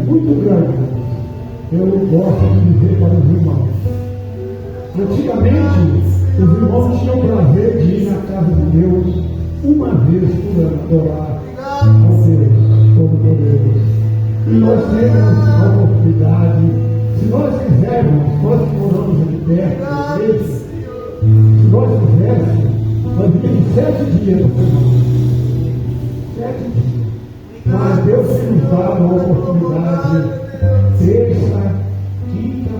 muito grande. Eu gosto de dizer para os irmãos. Antigamente, os irmãos tinham o prazer de ir na casa de Deus uma vez por ano, adorar ao Deus Todo-Poderoso. E nós temos a oportunidade, se nós quisermos, nós que moramos aqui perto da igreja, se nós quiséssemos, nós viríamos 7 dias por semana. 7 dias. Mas Deus tem nos dado a oportunidade terça, quinta,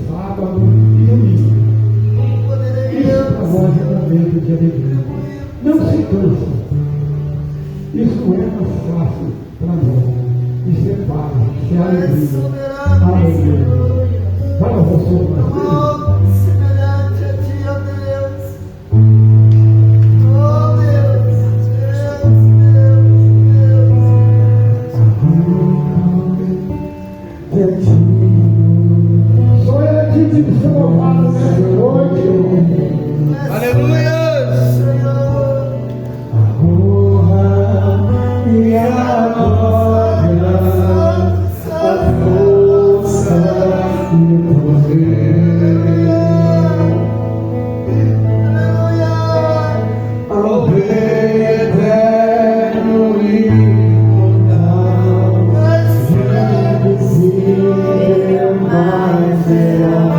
sábado e domingo. Isso para nós é um momento de alegria. Não se cansa. Isso não é mais fácil para nós. Isso é paz, isso é alegria. Aleluia. Vai ao você brasileiro. Só é aqui de ser louvado nessa noite. Aleluia! A honra e a glória, a força e o poder. Ao Rei eterno e imortal, invisível, mas real.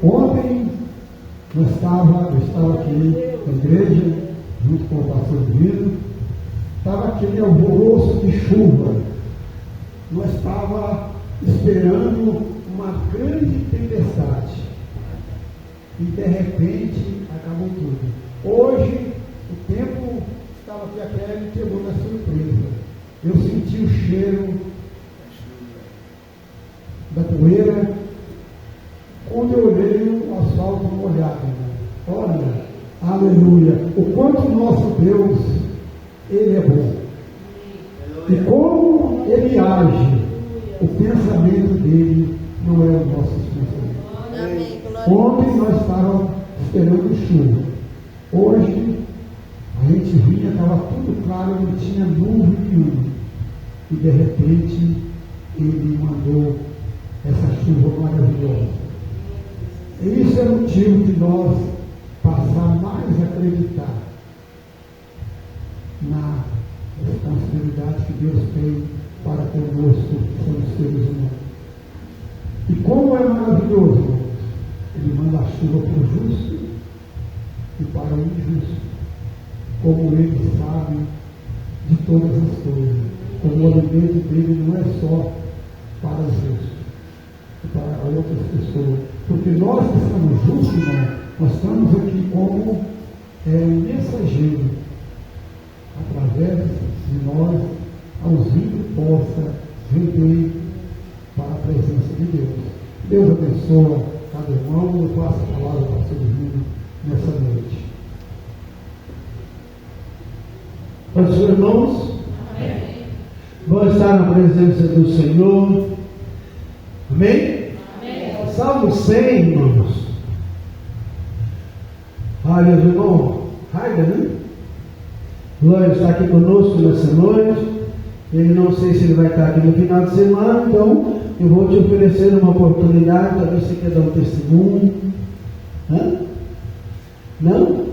Ontem eu estava aqui na igreja, junto com o pastor Divino, estava aquele alvoroço de chuva. Nós estávamos esperando uma grande tempestade. E de repente acabou tudo. Hoje o tempo estava aqui até me pegou na surpresa. Eu senti o cheiro da poeira. Quando eu olhei o asfalto molhado, olha, aleluia, o quanto o nosso Deus, Ele é bom. E como Ele age, o pensamento dele não é o nosso pensamento. Ontem nós estávamos esperando chuva. Hoje a gente vinha, estava tudo claro, não tinha nuvem nenhuma. E de repente Ele mandou essa chuva maravilhosa. E isso é motivo de nós passar mais a acreditar na responsabilidade que Deus tem para conosco, que somos seres humanos. E como é maravilhoso, irmãos, Ele manda a chuva para o justo e para o injusto, como Ele sabe de todas as coisas, como o alimento dele não é só para os justos, para outras pessoas. Porque nós que estamos juntos, irmão, nós estamos aqui como um mensageiro, através de nós, auxílio possa render para a presença de Deus. Deus abençoe cada irmão. Eu passo a palavra para o pastor Júlio nessa noite. Os irmãos, vão estar na presença do Senhor. Amém? Amém. Salmo 100, irmãos. Olha, irmão, Raiga, né? Glória está aqui conosco nessa noite. Ele não sei se ele vai estar aqui no final de semana, então eu vou te oferecer uma oportunidade. Talvez você quer dar um testemunho. Hã? Não?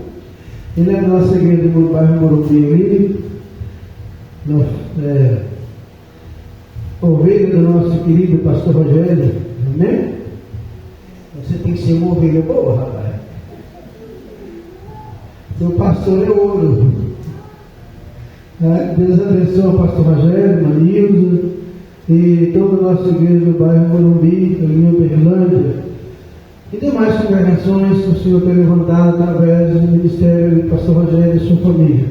Ele é da nossa igreja do bairro Morumbi ali, ovelha do nosso querido pastor Rogério, amém? Você tem que ser uma ovelha boa, rapaz. Seu pastor é ouro. Deus abençoe o pastor Rogério, Manildo e toda a nossa igreja do bairro Morumbi, ali em Uberlândia. E demais congregações que o Senhor tem levantado através do ministério do pastor Rogério e sua família.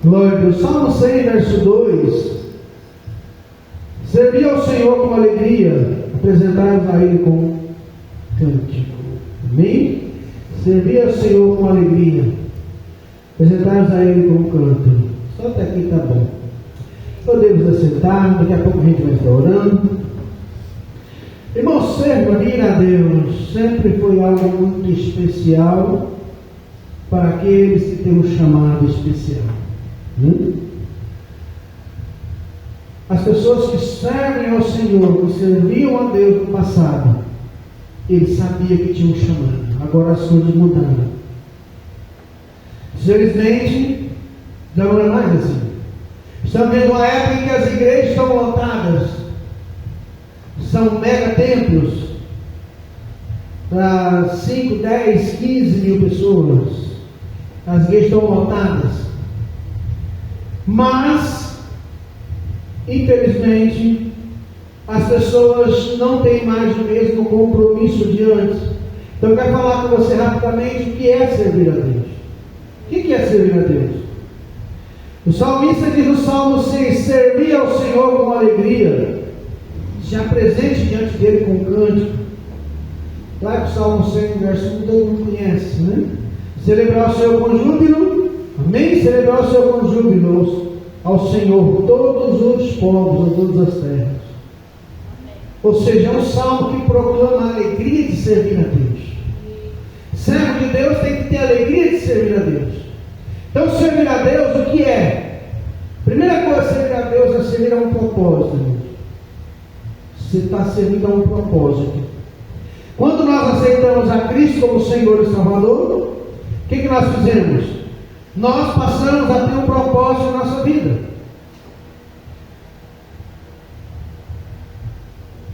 Glória a Deus. Salmo 100, verso 2. Servi ao Senhor com alegria, apresentai-vos a Ele com cântico. Amém? Servi ao Senhor com alegria, apresentai-vos a Ele com canto. Só até aqui está bom. Podemos assentar, daqui a pouco a gente vai estar orando. Irmão, servir a Deus sempre foi algo muito especial para aqueles que têm um chamado especial. As pessoas que servem ao Senhor, que serviam a Deus no passado, eles sabiam que tinham um chamado. Agora as coisas mudaram. Infelizmente, já não é mais assim. Estamos vendo uma época em que as igrejas estão lotadas. São mega templos para 5, 10, 15 mil pessoas. As igrejas estão lotadas. Mas, infelizmente, as pessoas não têm mais o mesmo compromisso de antes. Então eu quero falar com você rapidamente o que é servir a Deus. O que é servir a Deus? O salmista diz no Salmo 6: servir ao Senhor com alegria, se apresente diante dele com cântico. Claro que o Salmo 100, verso 1, todo mundo conhece, né? Celebrar o Senhor com júbilo, amém? Celebrar o Senhor com júbilo ao Senhor, todos os povos, a todas as terras. Ou seja, é um salmo que proclama a alegria de servir a Deus. Servo de Deus tem que ter alegria de servir a Deus. Então, servir a Deus, o que é? Primeira coisa, servir a Deus é servir a um propósito. Você está servindo a um propósito. Quando nós aceitamos a Cristo como Senhor e Salvador, o que nós fizemos? Nós passamos a ter um propósito na nossa vida.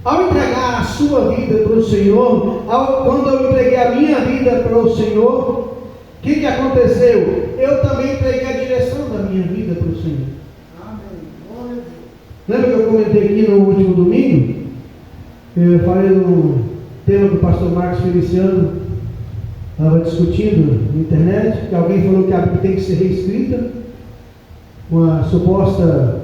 Ao entregar a sua vida para o Senhor, quando eu entreguei a minha vida para o Senhor, o que aconteceu? Eu também entreguei a direção da minha vida para o Senhor. Amém. Lembra que eu comentei aqui no último domingo? Eu falei no tema do pastor Marcos Feliciano, estava discutindo na internet, que alguém falou que a Bíblia tem que ser reescrita, uma suposta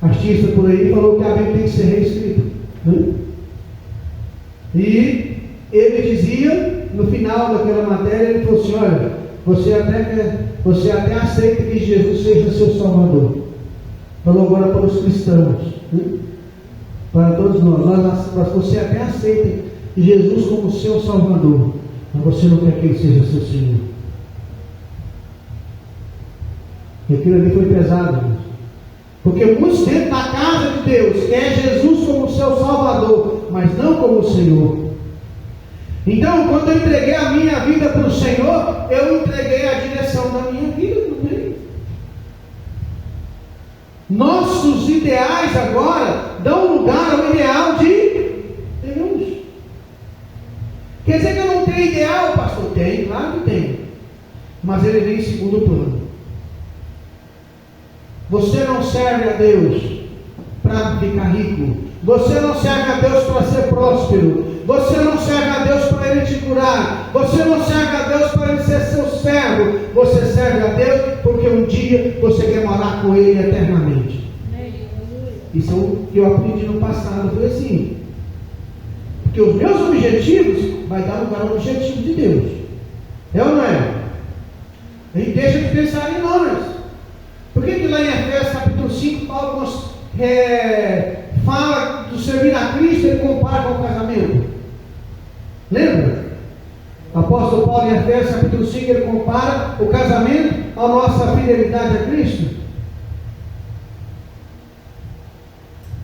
artista por aí falou que a Bíblia tem que ser reescrita, né? E ele dizia, no final daquela matéria, ele falou assim: olha, você até aceita que Jesus seja seu Salvador. Falou agora para os cristãos, né? Para todos nós, você até aceita Jesus como seu Salvador, mas você não quer que Ele seja seu Senhor. E aquilo ali foi pesado, irmãos. Porque muitos dentro da casa de Deus querem Jesus como seu Salvador, mas não como o Senhor. Então, quando eu entreguei a minha vida para o Senhor, eu entreguei a direção da minha vida também. Nossos ideais agora dão lugar ao ideal de Deus. Quer dizer que eu não tenho ideal, pastor? Tem, claro que tem. Mas ele vem em segundo plano. Você não serve a Deus para para ficar rico. Você não serve a Deus para ser próspero. Você não serve a Deus para Ele te curar. Você não serve a Deus para Ele ser seu servo. Você serve a Deus porque um dia você quer morar com Ele eternamente. Isso é o que eu aprendi no passado. Foi assim. Porque os meus objetivos vai dar lugar ao objetivo de Deus. É ou não é? A gente deixa de pensar em nós. Por que lá em Efésios capítulo 5, Paulo fala do servir a Cristo, ele compara com o casamento? Lembra? O apóstolo Paulo em Efésios capítulo 5, ele compara o casamento à nossa fidelidade a Cristo.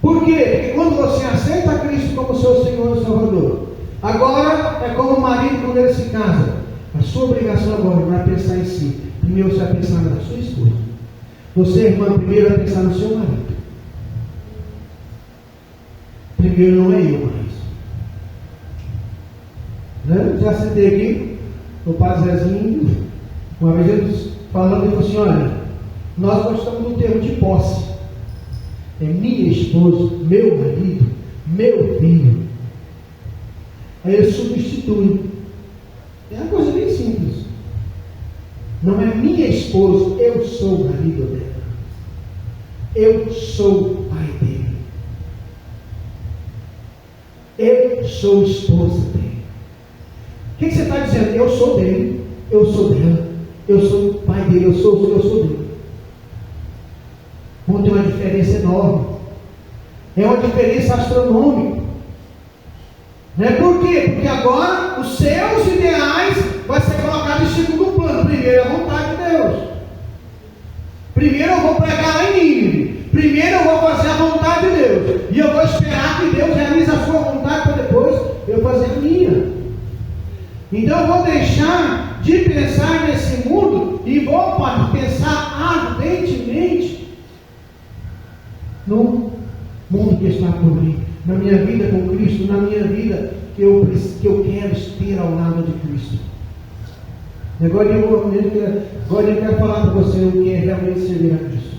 Por quê? Porque quando você aceita a Cristo como seu Senhor e Salvador, agora é como o marido quando ele se casa. A sua obrigação agora não é pensar em si. Primeiro você vai pensar na sua esposa. Você, irmã, primeiro vai pensar no seu marido. Primeiro não é eu mais. Né? Já citei aqui o Padre Zezinho, uma vez ele falando, ele falou assim: olha, nós gostamos do termo de posse. É minha esposa, meu marido, meu filho. Aí ele substitui. É uma coisa bem simples. Não é minha esposa, eu sou o marido dela. Eu sou o pai dele. Eu sou esposa dele. O que você está dizendo? Eu sou dele, eu sou dela, eu sou o pai dele, eu sou dele. Onde tem uma diferença enorme. É uma diferença astronômica. Né? Por quê? Porque agora os seus ideais vão ser colocados em segundo plano. Primeiro a vontade de Deus. Primeiro eu vou pregar lá em Nínive. Primeiro eu vou fazer a vontade de Deus. E eu vou esperar que Deus realize a sua vontade para depois eu fazer a minha. Então eu vou deixar de pensar nesse mundo e vou pensar ardentemente no mundo que está por vir, na minha vida com Cristo, na minha vida que eu quero ter ao lado de Cristo. Agora eu quero falar para você o que é realmente servir a Cristo.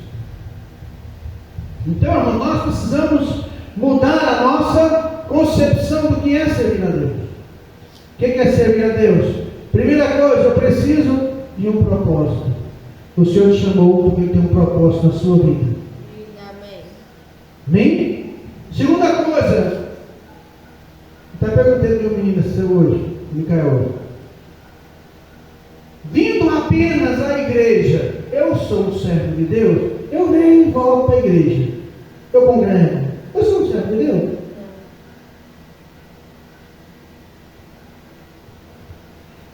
Então, irmão, nós precisamos mudar a nossa concepção do que é servir a Deus. O que é servir a Deus? Primeira coisa, eu preciso de um propósito. O Senhor te chamou porque tem um propósito na sua vida. Amém? Segunda coisa, está perguntando meu menino seu hoje, Micael. Vindo apenas à igreja, eu sou um servo de Deus, eu venho e volto para a igreja, eu congrego, eu sou um servo de Deus.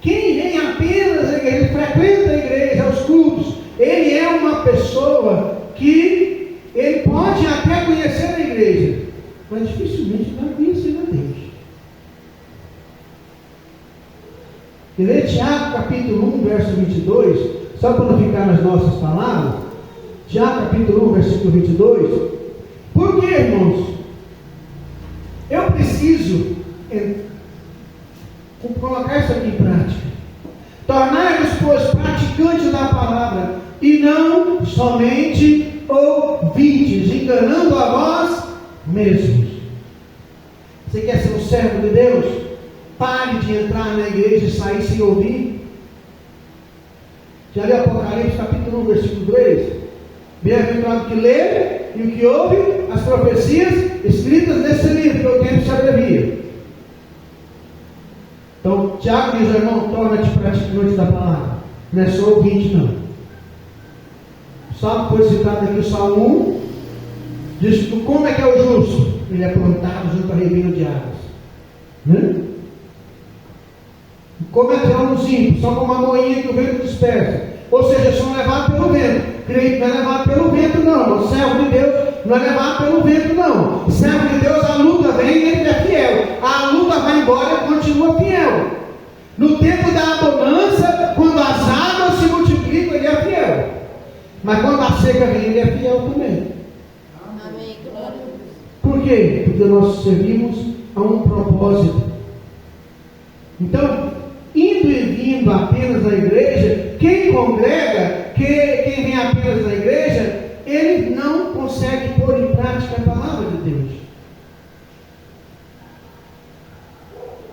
Quem vem apenas à igreja, frequenta a igreja, os cultos, ele é uma pessoa que ele pode até conhecer a igreja, mas dificilmente vai conhecer a Deus. E lê Tiago capítulo 1, verso 22, só para não ficar nas nossas palavras. Tiago capítulo 1, versículo 22. Por que, irmãos? Eu preciso colocar isso aqui em prática. Tornar-nos, pois, praticantes da palavra, e não somente ouvintes, enganando a vós mesmos. Você quer ser um servo de Deus? Pare de entrar na igreja e sair sem ouvir. Já leu Apocalipse capítulo 1, versículo 3? Bem-aventurado que lê e o que ouve as profecias escritas nesse livro, que o tempo se abrevia. Então, Tiago diz, irmão, torna-te praticante da palavra. Não é só ouvinte, não. O Salmo foi citado aqui, o Salmo 1, diz que como é que é o justo? Ele é plantado junto a reino de águas. Né? Como é que é os ímpios? São como a moinha que o vento dispersa. Ou seja, são levados pelo vento. Crente não é levado pelo vento, não. O servo de Deus não é levado pelo vento, não. O servo de Deus, a luta vem e ele é fiel. A luta vai embora e continua fiel. No tempo da abundância, quando as águas se multiplicam, ele é fiel. Mas quando a seca vem, ele é fiel também. Amém. Glória a Deus. Por quê? Porque nós servimos a um propósito. Então, indo e vindo apenas à igreja, quem congrega, quem vem apenas à igreja, ele não consegue pôr em prática a palavra de Deus.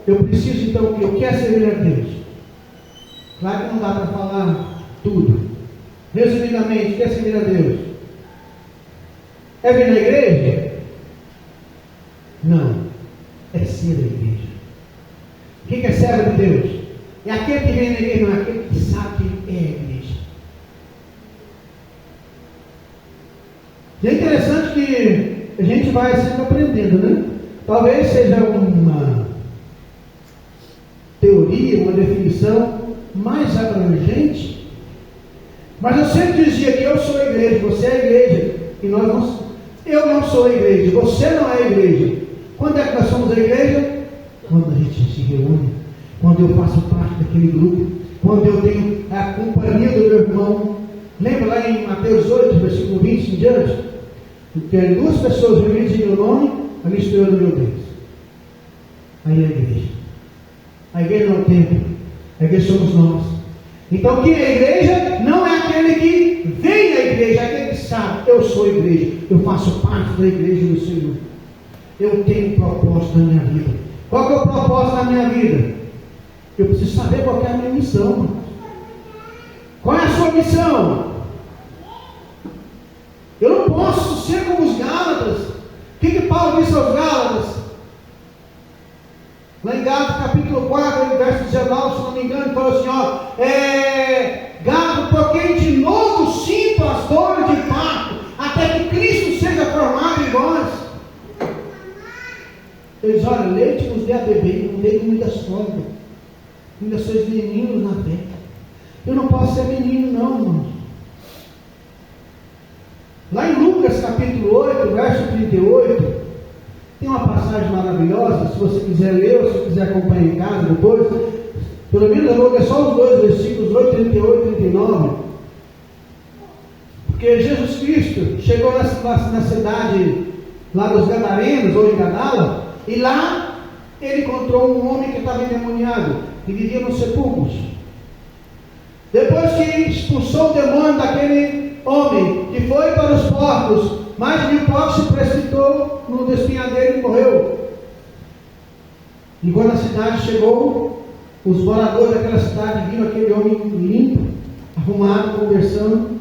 Eu preciso então que eu quero servir a Deus. Claro que não dá para falar tudo. Resumidamente, quer servir a Deus? É vir na igreja? Não. É ser a igreja. Quem é servo de Deus? É aquele que vem na igreja, não é aquele que sabe que é a igreja. E é interessante que a gente vai sempre aprendendo, né? Talvez seja uma teoria, uma definição mais abrangente, mas eu sempre dizia que eu sou a igreja, você é a igreja, e nós não, eu não sou a igreja, você não é a igreja. Quando é que nós somos a igreja? Quando a gente se reúne, quando eu faço parte daquele grupo, quando eu tenho a companhia do meu irmão. Lembra lá em Mateus 8, versículo 20 em diante? Tem duas pessoas reunidas em meu nome, ali estou eu no meu Deus. Aí é a igreja. A igreja não é o templo, a igreja somos nós. Então, quem é a igreja não é aquele que vem à igreja, é aquele que sabe, eu sou a igreja, eu faço parte da igreja do Senhor. Eu tenho um propósito na minha vida. Qual que é o propósito da minha vida? Eu preciso saber qual é a minha missão. Qual é a sua missão? Eu não posso ser como os Gálatas. O que Paulo disse aos Gálatas? Lá em Gálatas capítulo 4, verso 19, se não me engano, ele falou assim, Gálatas, porque de novo sinto as dores de parto, até que Cristo seja formado em vós. Ele diz, olha, leite nos dê a beber, não dê comida sólida. Ainda sois meninos na fé. Eu não posso ser menino não, irmãos. Lá em Lucas capítulo 8, verso 38, tem uma passagem maravilhosa, se você quiser ler ou se quiser acompanhar em casa depois, pelo menos eu vou ler só os dois versículos, 8, 38 e 39, porque Jesus Cristo chegou na cidade lá dos Gadarenos, ou em Gadala, e lá ele encontrou um homem que estava endemoniado, que vivia nos sepulcros. Depois que expulsou o demônio daquele homem, que foi para os porcos, mais de 1000 porcos se precipitou no despenhadeiro e morreu. E quando a cidade chegou, os moradores daquela cidade viram aquele homem limpo, arrumado, conversando.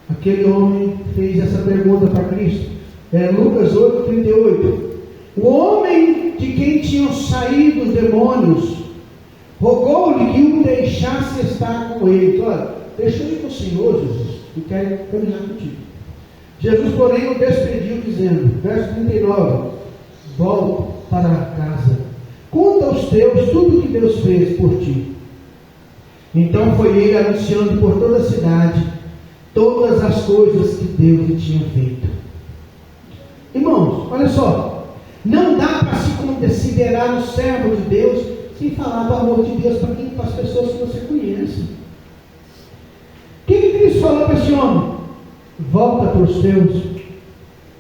Aquele homem fez essa pergunta para Cristo. Lucas 8, 38. O homem de quem tinham saído os demônios rogou-lhe que o deixasse estar com ele. Olha, deixa eu ir com o Senhor, Jesus, eu quero caminhar contigo. Jesus, porém, o despediu, dizendo, verso 39, volta para casa, conta aos teus tudo o que Deus fez por ti. Então foi ele anunciando por toda a cidade todas as coisas que Deus lhe tinha feito. Irmãos, olha só, não dá para se considerar um servo de Deus sem falar do amor de Deus para as pessoas que você conhece. O que Cristo falou para esse homem? Volta para os teus.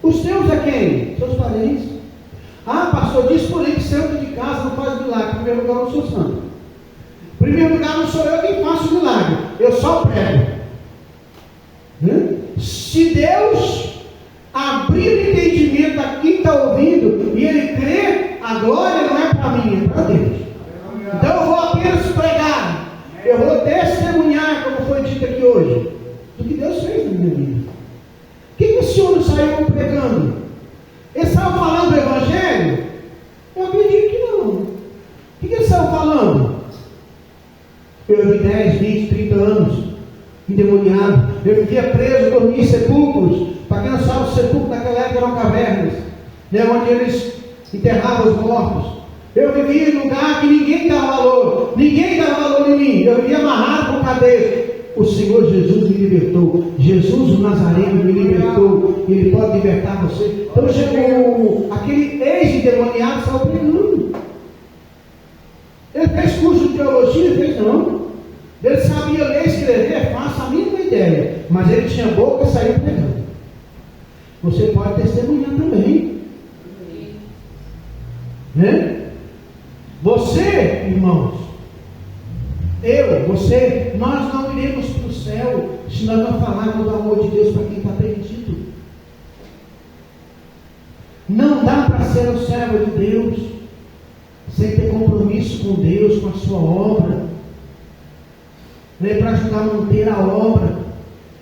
Os teus é quem? Seus parentes. Ah, pastor, diz por aí que santo de casa não faz milagre. Em primeiro lugar, eu não sou santo. Em primeiro lugar, não sou eu quem faço milagre. Eu só prego. Se Deus abrir o entendimento a quem está ouvindo e ele crê, a glória não é para mim, é para Deus. Então eu vou apenas pregar, eu vou testemunhar, como foi dito aqui hoje, do que Deus fez na minha vida. O que esse homem saiu pregando? Ele saiu falando do Evangelho? Eu acredito que não. O que ele saiu falando? Eu vi 10, 20, 30 anos endemoniado, eu vivia preso, dormia em sepulcros. Para quem não sabe, os sepulcros naquela época eram cavernas, onde eles enterravam os mortos. Eu vivia em lugar que ninguém dava valor em mim. Eu vivia amarrado com cadeia. O Senhor Jesus me libertou. Jesus o Nazareno me libertou. Ele pode libertar você. Então chegou aquele ex-endemoniado, saiu pregando. Ele fez curso de teologia? Fez não. Ele sabia ler e escrever, faço a mínima ideia. Mas ele tinha boca e saiu pregando. Você pode testemunhar também. Né? Você, irmãos, você, nós não iremos para o céu se nós não falarmos do amor de Deus para quem está perdido. Não dá para ser um servo de Deus sem ter compromisso com Deus, com a sua obra, né, para ajudar a manter a obra.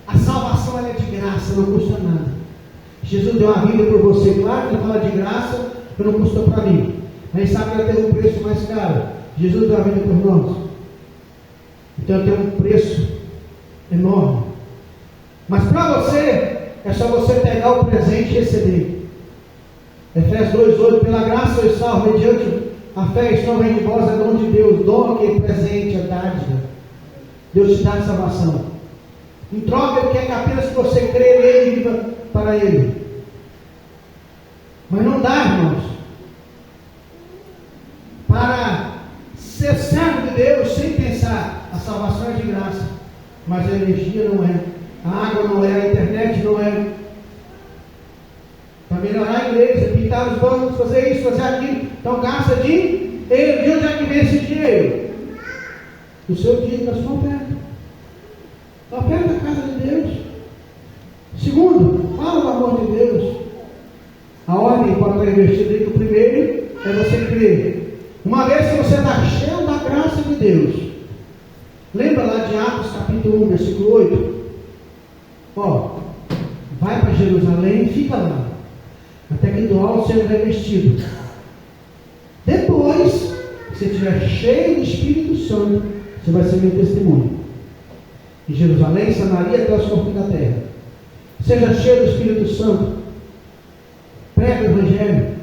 A salvação é de graça, não custa nada. Jesus deu a vida por você, claro que ele fala de graça, que não custou para mim. Mas sabe que ela tem um preço mais caro. Jesus deu a vida por nós. Então tem um preço enorme. Mas para você, é só você pegar o presente e receber. Efésios 2:8, pela graça sois salvos, mediante a fé, isto não vem de vós, é dom de Deus, dom que é presente, é dádiva. Deus te dá a salvação. Em troca, Ele quer que apenas que você crê nele e viva para Ele. Mas não dá, irmãos, para ser servo de Deus sem pensar. A salvação é de graça, mas a energia não é, a água não é, a internet não é. Para melhorar a igreja, pintar os bancos, fazer isso, fazer aquilo, então gasta dinheiro. De onde é que vem esse dinheiro? Do seu dinheiro, da sua oferta. A oferta da casa de Deus. Segundo, fala do amor de Deus. A ordem para estar investido aí, o primeiro é você crer. Uma vez que você está cheio da graça de Deus, lembra lá de Atos capítulo 1, versículo 8? Ó, vai para Jerusalém e fica lá, até que do alto seja revestido. Depois, se você estiver cheio do Espírito Santo, você vai ser meu testemunho. Em Jerusalém, Samaria, até os confins da terra. Seja cheio do Espírito Santo. Prega o Evangelho.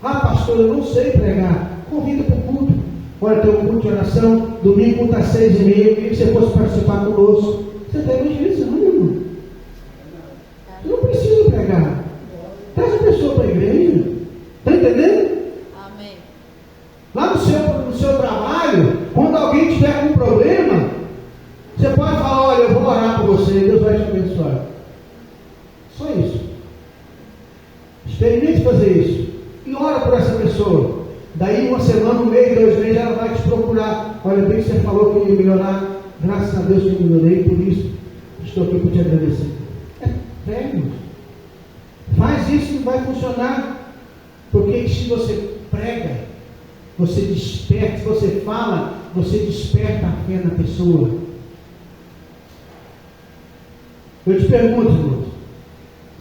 Ah, pastor, eu não sei pregar. Convida para o culto. Olha, tem um culto de oração, domingo, culto às 6:30. Eu queria que você fosse participar conosco. Você está evangelizando, irmão. Você não precisa pregar. Traz a pessoa para a igreja. Está entendendo? Amém. Lá no seu trabalho, quando alguém tiver com um problema, você pode falar: olha, eu vou orar por você, Deus vai te abençoar. Só isso. Experimente fazer isso. E ora por essa pessoa. Daí uma semana, um mês, 2 meses, ela vai te procurar. Olha, bem que você falou que ia melhorar. Graças a Deus que eu melhorei, por isso estou aqui para te agradecer. Prega. Faz isso e vai funcionar. Porque se você prega, você desperta. Se você fala, você desperta a fé na pessoa. Eu te pergunto, irmãos,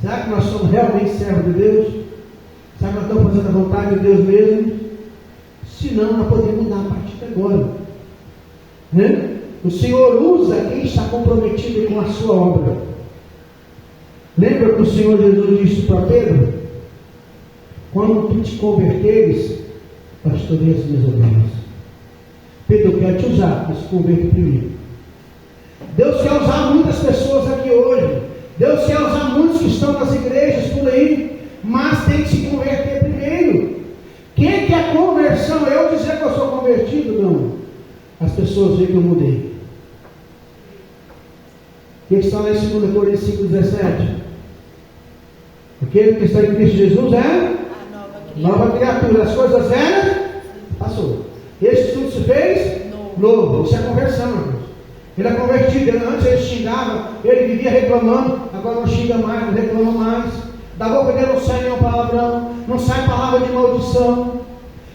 será que nós somos realmente servos de Deus? Será que nós estamos fazendo a vontade de Deus mesmo? Se não, nós podemos mudar a partir de agora. Né? O Senhor usa quem está comprometido com a sua obra. Lembra que o Senhor Jesus disse para Pedro: quando tu te converteres, pastoreia as minhas ovelhas. Pedro quer te usar, mas se converte primeiro. Deus quer usar muitas pessoas aqui hoje. Deus quer usar muitos que estão nas igrejas por aí, mas tem que se converter primeiro. Quem quer conversão? Eu dizer que eu sou convertido? Não. As pessoas veem que eu mudei. O que está lá em 2 Coríntios 5:17? Aquele que está em Cristo Jesus é nova criatura. As coisas velhas passou. Este tudo se fez novo. Isso é conversão, irmãos. Ele é convertido. Antes ele xingava, ele vivia reclamando. Agora não xinga mais, não reclama mais. Da boca dele não sai nenhum palavrão, não sai palavra de maldição.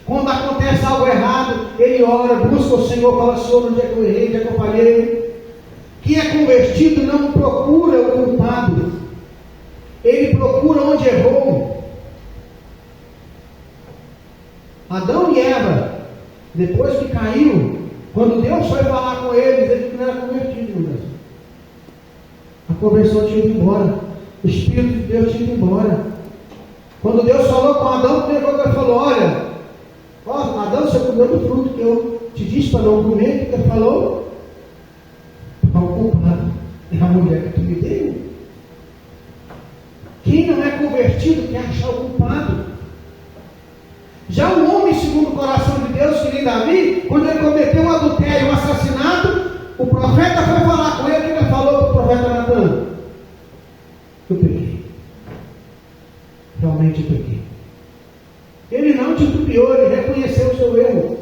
Quando acontece algo errado, ele ora, busca o Senhor, fala: Senhor, onde é que eu errei, onde é que eu falhei? Quem é convertido não procura o culpado, ele procura onde errou. Adão e Eva, depois que caiu, quando Deus foi falar com eles, ele não era convertido, meu Deus. A conversão tinha ido embora, o Espírito de Deus tinha ido embora. Quando Deus falou com Adão, ele falou: olha, Adão, você comeu do fruto que eu te disse para não comer. O que ele falou? Para o culpado é a mulher que tu me deu. Quem não é convertido quer achar o culpado. Já o homem segundo o coração de Deus, que nem Davi, quando ele cometeu um adultério, um assassinato, o profeta foi falar com ele. O que ele falou para o profeta Natan? Eu pequei. Realmente eu pequei. Ele não titubeou, ele reconheceu o seu erro.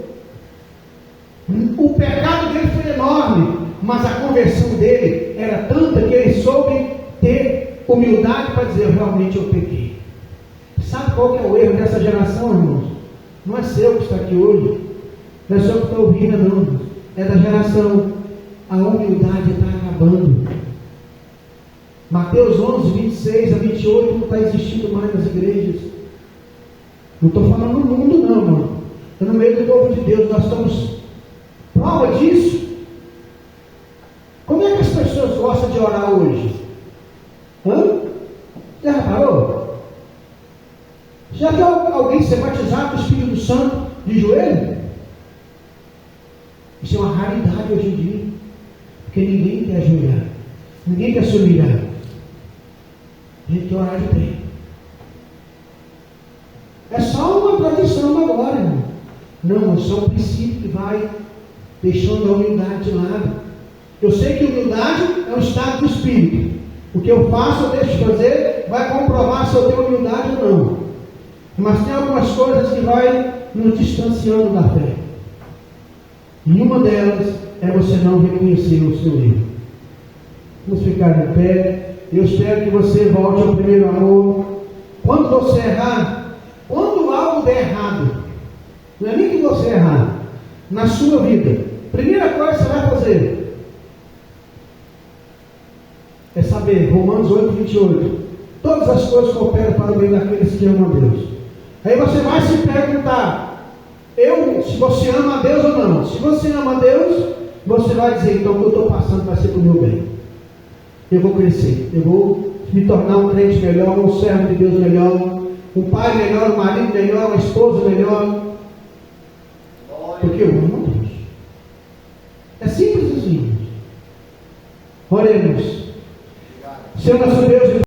O pecado dele foi enorme, mas a conversão dele era tanta que ele soube ter humildade para dizer: realmente eu pequei. Sabe qual que é o erro dessa geração, irmãos? Não é seu que está aqui hoje, não é seu que está ouvindo, não, irmãos. É da geração. A humildade está acabando. Mateus 11, 26 a 28 não está existindo mais nas igrejas. Não estou falando no mundo, não, irmão. É no meio do povo de Deus. Nós estamos prova disso. Como é que as pessoas gostam de orar hoje? Já reparou? Já viu alguém ser batizado do Espírito Santo de joelho? Isso é uma raridade hoje em dia. Porque ninguém quer ajoelhar. Ninguém quer se humilhar. A gente quer orar de pé. É só uma tradição agora, irmão. Não, isso é um princípio que vai deixando a humildade de lado. Eu sei que humildade é um estado do espírito. O que eu faço, eu deixo de fazer, vai comprovar se eu tenho humildade ou não. Mas tem algumas coisas que vai nos distanciando da fé. E uma delas é você não reconhecer o seu erro. Vamos ficar de pé. Eu espero que você volte ao primeiro amor. Quando você errar, quando algo der errado, não é nem que você errar, na sua vida, primeira coisa que você vai fazer é saber, Romanos 8, 28, todas as coisas cooperam para o bem daqueles que amam a Deus. Aí você vai se perguntar, se você ama a Deus ou não. Se você ama a Deus, você vai dizer: então o que eu estou passando vai ser para o meu bem. Eu vou crescer, eu vou me tornar um crente melhor, um servo de Deus melhor, um pai melhor, um marido melhor, uma esposa melhor, porque eu amo a Deus. É simples assim. Oremos. Senhor, nós